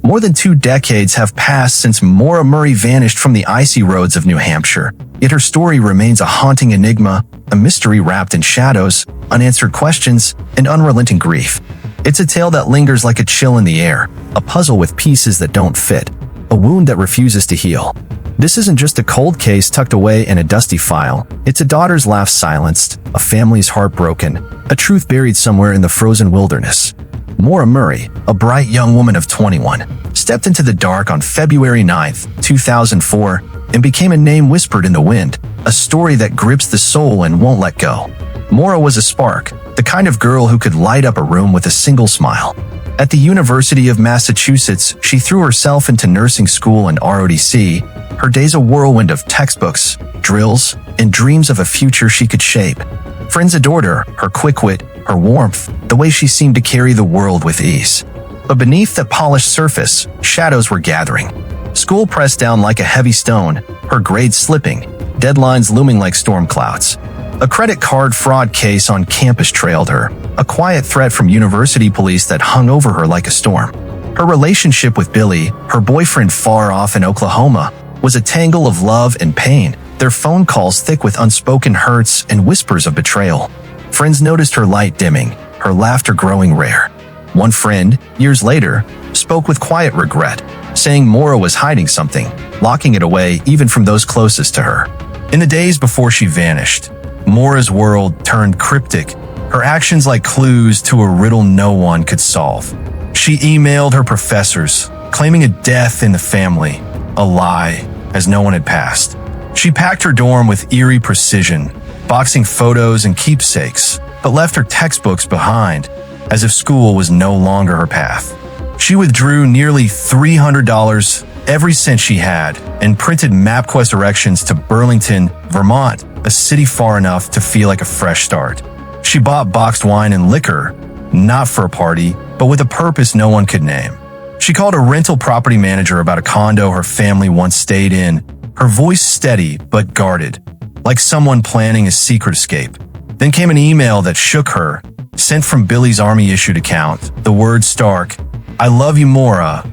More than 2 decades have passed since Maura Murray vanished from the icy roads of New Hampshire, yet her story remains a haunting enigma, a mystery wrapped in shadows, unanswered questions, and unrelenting grief. It's a tale that lingers like a chill in the air, a puzzle with pieces that don't fit, a wound that refuses to heal. This isn't just a cold case tucked away in a dusty file. It's a daughter's laugh silenced, a family's heart broken, a truth buried somewhere in the frozen wilderness. Maura Murray, a bright young woman of 21, stepped into the dark on February 9, 2004, and became a name whispered in the wind, a story that grips the soul and won't let go. Maura was a spark, the kind of girl who could light up a room with a single smile. At the University of Massachusetts, she threw herself into nursing school and ROTC, her days a whirlwind of textbooks, drills, and dreams of a future she could shape. Friends adored her quick wit, her warmth, the way she seemed to carry the world with ease. But beneath that polished surface, shadows were gathering. School pressed down like a heavy stone, her grades slipping, deadlines looming like storm clouds. A credit card fraud case on campus trailed her, a quiet threat from university police that hung over her like a storm. Her relationship with Billy, her boyfriend far off in Oklahoma, was a tangle of love and pain, their phone calls thick with unspoken hurts and whispers of betrayal. Friends noticed her light dimming, her laughter growing rare. One friend, years later, spoke with quiet regret, saying Maura was hiding something, locking it away even from those closest to her. In the days before she vanished, Maura's world turned cryptic, her actions like clues to a riddle no one could solve. She emailed her professors, claiming a death in the family, a lie, as no one had passed. She packed her dorm with eerie precision, boxing photos and keepsakes, but left her textbooks behind, as if school was no longer her path. She withdrew nearly $300, every cent she had, and printed MapQuest directions to Burlington, Vermont, a city far enough to feel like a fresh start. She bought boxed wine and liquor, not for a party, but with a purpose no one could name. She called a rental property manager about a condo her family once stayed in, her voice steady but guarded, like someone planning a secret escape. Then came an email that shook her, sent from Billy's Army-issued account, the words stark, "I love you, Maura,"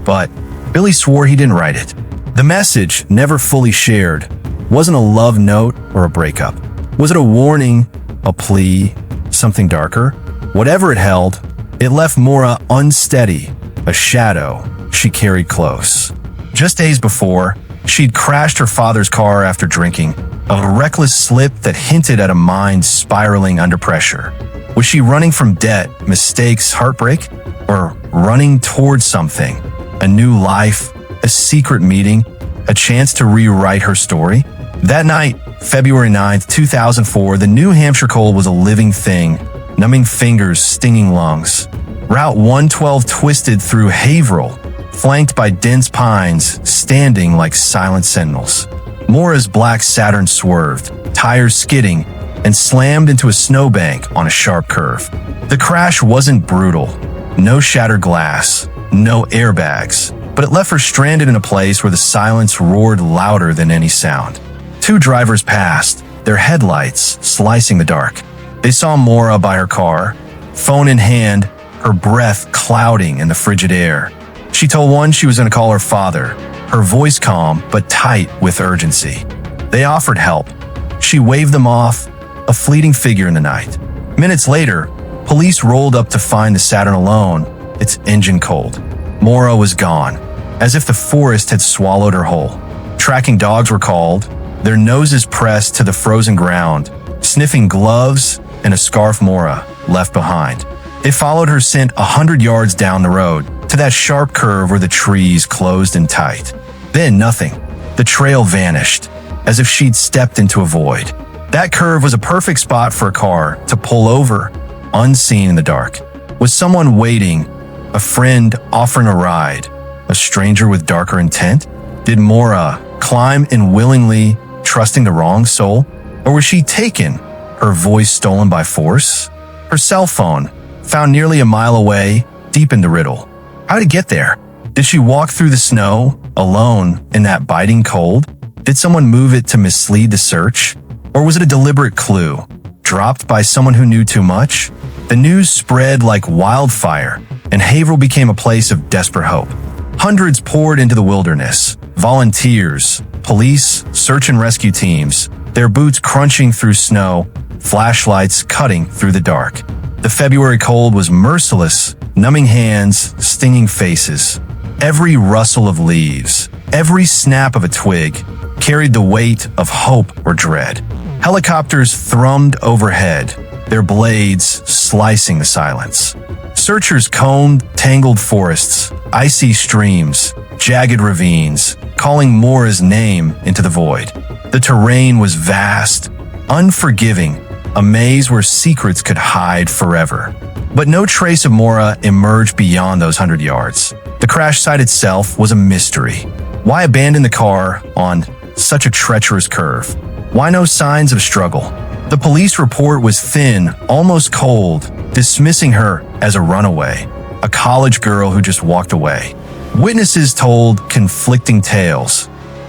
but Billy swore he didn't write it. The message, never fully shared, wasn't a love note or a breakup. Was it a warning, a plea, something darker? Whatever it held, it left Maura unsteady, a shadow she carried close. Just days before, she'd crashed her father's car after drinking, a reckless slip that hinted at a mind spiraling under pressure. Was she running from debt, mistakes, heartbreak, or running towards something? A new life, a secret meeting, a chance to rewrite her story? That night, February 9th, 2004, the New Hampshire cold was a living thing, numbing fingers, stinging lungs. Route 112 twisted through Haverhill, flanked by dense pines, standing like silent sentinels. Maura's black Saturn swerved, tires skidding, and slammed into a snowbank on a sharp curve. The crash wasn't brutal. No shattered glass, no airbags, but it left her stranded in a place where the silence roared louder than any sound. 2 drivers passed, their headlights slicing the dark. They saw Maura by her car, phone in hand, her breath clouding in the frigid air. She told one she was going to call her father, her voice calm but tight with urgency. They offered help. She waved them off, a fleeting figure in the night. Minutes later, police rolled up to find the Saturn alone, its engine cold. Maura was gone, as if the forest had swallowed her whole. Tracking dogs were called, their noses pressed to the frozen ground, sniffing gloves and a scarf Maura left behind. They followed her scent 100 yards down the road, to that sharp curve where the trees closed in tight. Then nothing. The trail vanished, as if she'd stepped into a void. That curve was a perfect spot for a car to pull over, unseen in the dark. Was someone waiting, a friend offering a ride, a stranger with darker intent? Did Maura climb in willingly, trusting the wrong soul? Or was she taken, her voice stolen by force? Her cell phone, found nearly a mile away, deep in the Riddle. How did it get there? Did she walk through the snow, alone, in that biting cold? Did someone move it to mislead the search? Or was it a deliberate clue, dropped by someone who knew too much? The news spread like wildfire, and Haverhill became a place of desperate hope. Hundreds poured into the wilderness. Volunteers, police, search and rescue teams, their boots crunching through snow, flashlights cutting through the dark. The February cold was merciless, numbing hands, stinging faces. Every rustle of leaves, every snap of a twig, carried the weight of hope or dread. Helicopters thrummed overhead, their blades slicing the silence. Searchers combed tangled forests, icy streams, jagged ravines, calling Maura's name into the void. The terrain was vast, unforgiving, a maze where secrets could hide forever. But no trace of Maura emerged beyond those 100 yards. The crash site itself was a mystery. Why abandon the car on such a treacherous curve? Why no signs of struggle? The police report was thin, almost cold, dismissing her as a runaway, a college girl who just walked away. Witnesses told conflicting tales.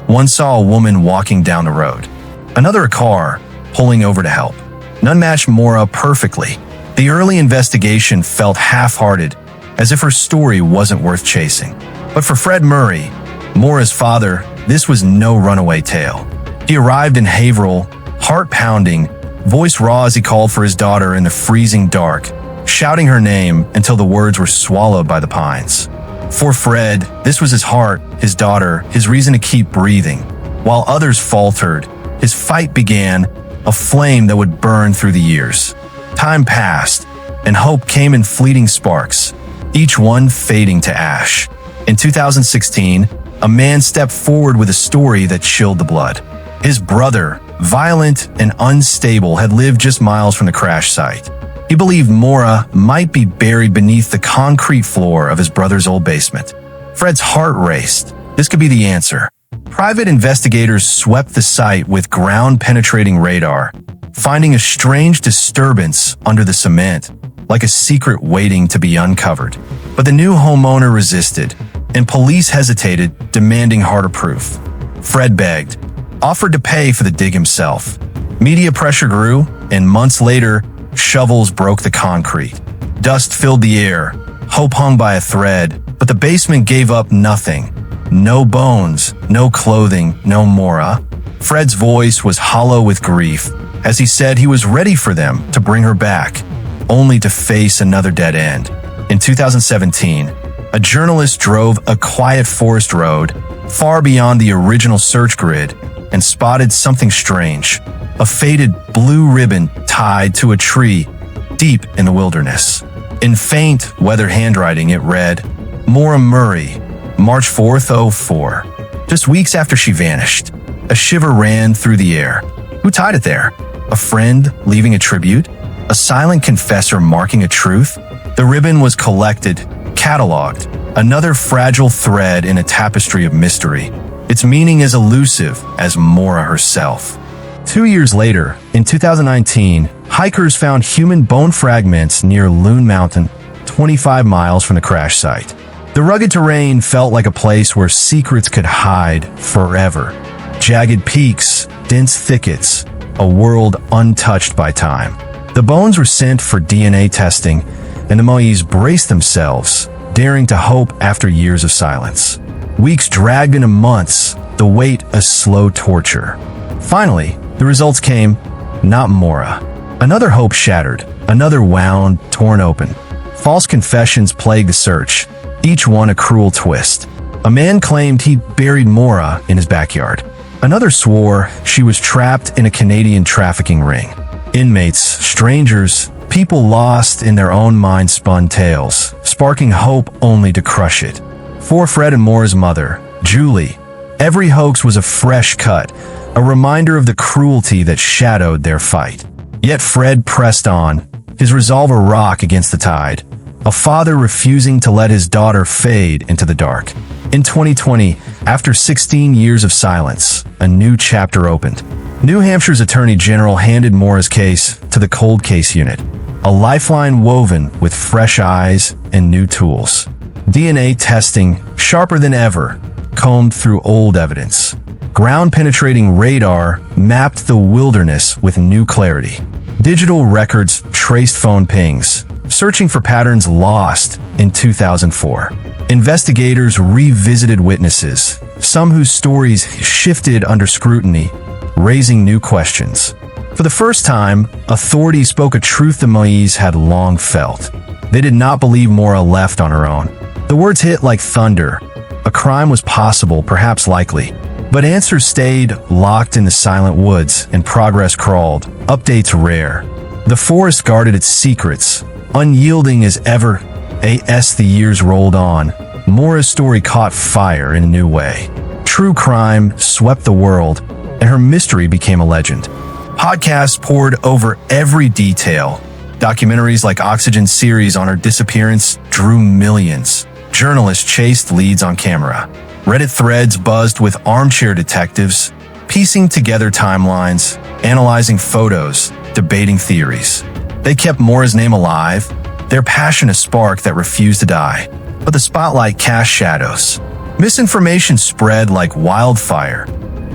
One saw a woman walking down the road, another a car pulling over to help. None matched Maura perfectly. The early investigation felt half-hearted, as if her story wasn't worth chasing. But for Fred Murray, Maura's father, this was no runaway tale. He arrived in Haverhill, heart pounding, voice raw as he called for his daughter in the freezing dark, shouting her name until the words were swallowed by the pines. For Fred, this was his heart, his daughter, his reason to keep breathing. While others faltered, his fight began, a flame that would burn through the years. Time passed, and hope came in fleeting sparks, each one fading to ash. In 2016, a man stepped forward with a story that chilled the blood. His brother, violent and unstable, had lived just miles from the crash site. He believed Maura might be buried beneath the concrete floor of his brother's old basement. Fred's heart raced. This could be the answer. Private investigators swept the site with ground-penetrating radar, finding a strange disturbance under the cement, like a secret waiting to be uncovered. But the new homeowner resisted, and police hesitated, demanding harder proof. Fred begged, offered to pay for the dig himself. Media pressure grew, and months later, shovels broke the concrete. Dust filled the air, hope hung by a thread, but the basement gave up nothing. No bones, no clothing, no Maura. Fred's voice was hollow with grief, as he said he was ready for them to bring her back, only to face another dead end. In 2017, a journalist drove a quiet forest road far beyond the original search grid and spotted something strange, a faded blue ribbon tied to a tree deep in the wilderness. In faint, weathered handwriting, it read, Maura Murray, March 4th, 04. Just weeks after she vanished, a shiver ran through the air. Who tied it there? A friend leaving a tribute? A silent confessor marking a truth? The ribbon was collected, cataloged, another fragile thread in a tapestry of mystery. Its meaning as elusive as Maura herself. 2 years later, in 2019, hikers found human bone fragments near Loon Mountain, 25 miles from the crash site. The rugged terrain felt like a place where secrets could hide forever. Jagged peaks, dense thickets, a world untouched by time. The bones were sent for DNA testing, and the Moais braced themselves, daring to hope after years of silence. Weeks dragged into months, the wait a slow torture. Finally, the results came, not Maura. Another hope shattered, another wound torn open. False confessions plagued the search, each one a cruel twist. A man claimed he'd buried Maura in his backyard. Another swore she was trapped in a Canadian trafficking ring. Inmates, strangers, people lost in their own mind-spun tales, sparking hope only to crush it. For Fred and Maura's mother, Julie, every hoax was a fresh cut, a reminder of the cruelty that shadowed their fight. Yet Fred pressed on, his resolve a rock against the tide, a father refusing to let his daughter fade into the dark. In 2020, after 16 years of silence, a new chapter opened. New Hampshire's Attorney General handed Maura's case to the Cold Case Unit, a lifeline woven with fresh eyes and new tools. DNA testing, sharper than ever, combed through old evidence. Ground-penetrating radar mapped the wilderness with new clarity. Digital records traced phone pings, searching for patterns lost in 2004. Investigators revisited witnesses, some whose stories shifted under scrutiny, raising new questions. For the first time, authorities spoke a truth the Moise had long felt. They did not believe Maura left on her own. The words hit like thunder. A crime was possible, perhaps likely. But answers stayed locked in the silent woods, and progress crawled, updates rare. The forest guarded its secrets, unyielding as ever. As the years rolled on, Maura's story caught fire in a new way. True crime swept the world, and her mystery became a legend. Podcasts poured over every detail. Documentaries like Oxygen series on her disappearance drew millions. Journalists chased leads on camera. Reddit threads buzzed with armchair detectives, piecing together timelines, analyzing photos, debating theories. They kept Maura's name alive, their passion a spark that refused to die. But the spotlight cast shadows. Misinformation spread like wildfire.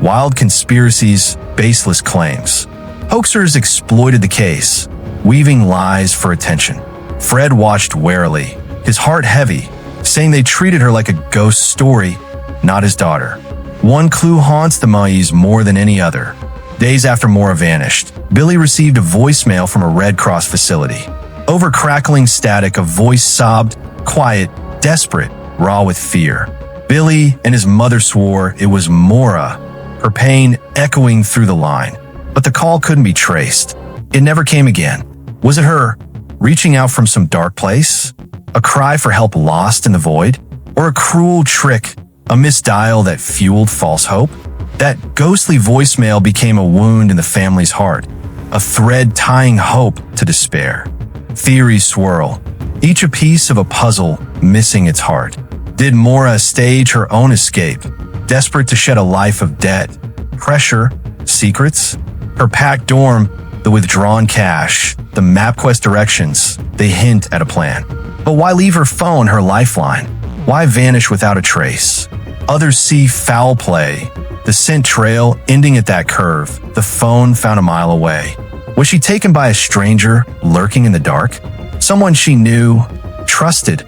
Wild conspiracies, baseless claims. Hoaxers exploited the case, weaving lies for attention. Fred watched warily, his heart heavy, saying they treated her like a ghost story, not his daughter. One clue haunts the Moise more than any other. Days after Maura vanished, Billy received a voicemail from a Red Cross facility. Over crackling static, a voice sobbed, quiet, desperate, raw with fear. Billy and his mother swore it was Maura, her pain echoing through the line. But the call couldn't be traced. It never came again. Was it her, reaching out from some dark place? A cry for help lost in the void? Or a cruel trick, a misdial that fueled false hope? That ghostly voicemail became a wound in the family's heart, a thread tying hope to despair. Theories swirl, each a piece of a puzzle missing its heart. Did Maura stage her own escape, desperate to shed a life of debt, pressure, secrets? Her packed dorm, the withdrawn cash, the MapQuest directions, they hint at a plan. But why leave her phone her lifeline? Why vanish without a trace? Others see foul play, the scent trail ending at that curve, the phone found a mile away. Was she taken by a stranger lurking in the dark? Someone she knew, trusted,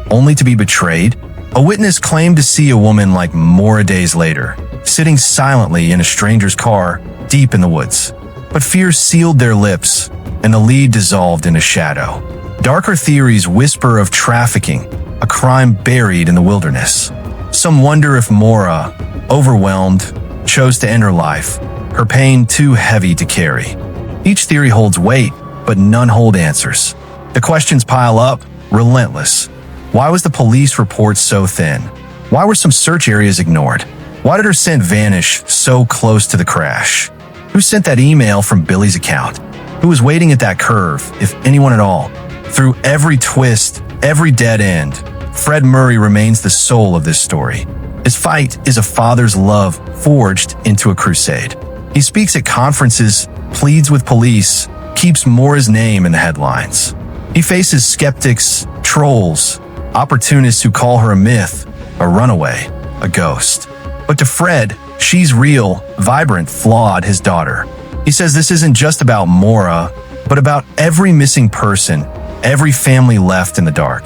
only to be betrayed? A witness claimed to see a woman like Maura days later, sitting silently in a stranger's car deep in the woods. But fear sealed their lips, and the lead dissolved in a shadow. Darker theories whisper of trafficking, a crime buried in the wilderness. Some wonder if Maura, overwhelmed, chose to end her life, her pain too heavy to carry. Each theory holds weight, but none hold answers. The questions pile up, relentless. Why was the police report so thin? Why were some search areas ignored? Why did her scent vanish so close to the crash? Who sent that email from Billy's account? Who was waiting at that curve, if anyone at all? Through every twist, every dead end, Fred Murray remains the soul of this story. His fight is a father's love forged into a crusade. He speaks at conferences, pleads with police, keeps Maura's name in the headlines. He faces skeptics, trolls, opportunists who call her a myth, a runaway, a ghost. But to Fred, she's real, vibrant, flawed, his daughter. He says this isn't just about Maura, but about every missing person, every family left in the dark.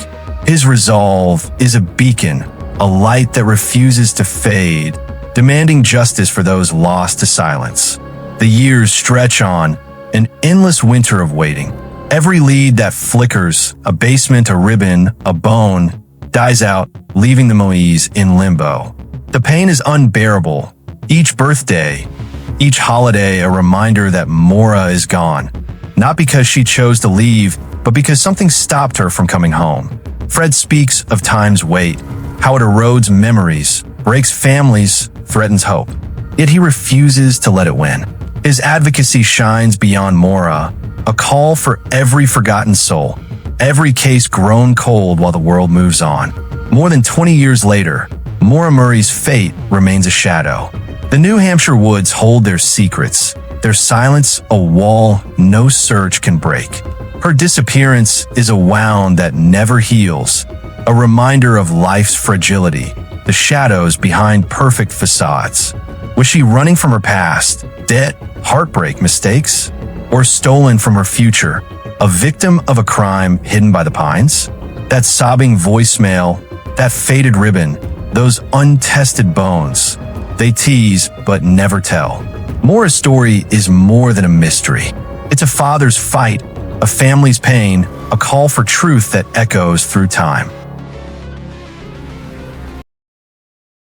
His resolve is a beacon, a light that refuses to fade, demanding justice for those lost to silence. The years stretch on, an endless winter of waiting. Every lead that flickers, a basement, a ribbon, a bone, dies out, leaving the Moise in limbo. The pain is unbearable. Each birthday, each holiday, a reminder that Maura is gone. Not because she chose to leave, but because something stopped her from coming home. Fred speaks of time's weight, how it erodes memories, breaks families, threatens hope. Yet he refuses to let it win. His advocacy shines beyond Maura, a call for every forgotten soul, every case grown cold while the world moves on. More than 20 years later, Maura Murray's fate remains a shadow. The New Hampshire woods hold their secrets, their silence a wall no search can break. Her disappearance is a wound that never heals, a reminder of life's fragility, the shadows behind perfect facades. Was she running from her past, debt, heartbreak, mistakes? Or stolen from her future, a victim of a crime hidden by the pines? That sobbing voicemail, That faded ribbon, those untested bones. They tease but never tell. Maura's story is more than a mystery. It's a father's fight, a family's pain, a call for truth that echoes through time.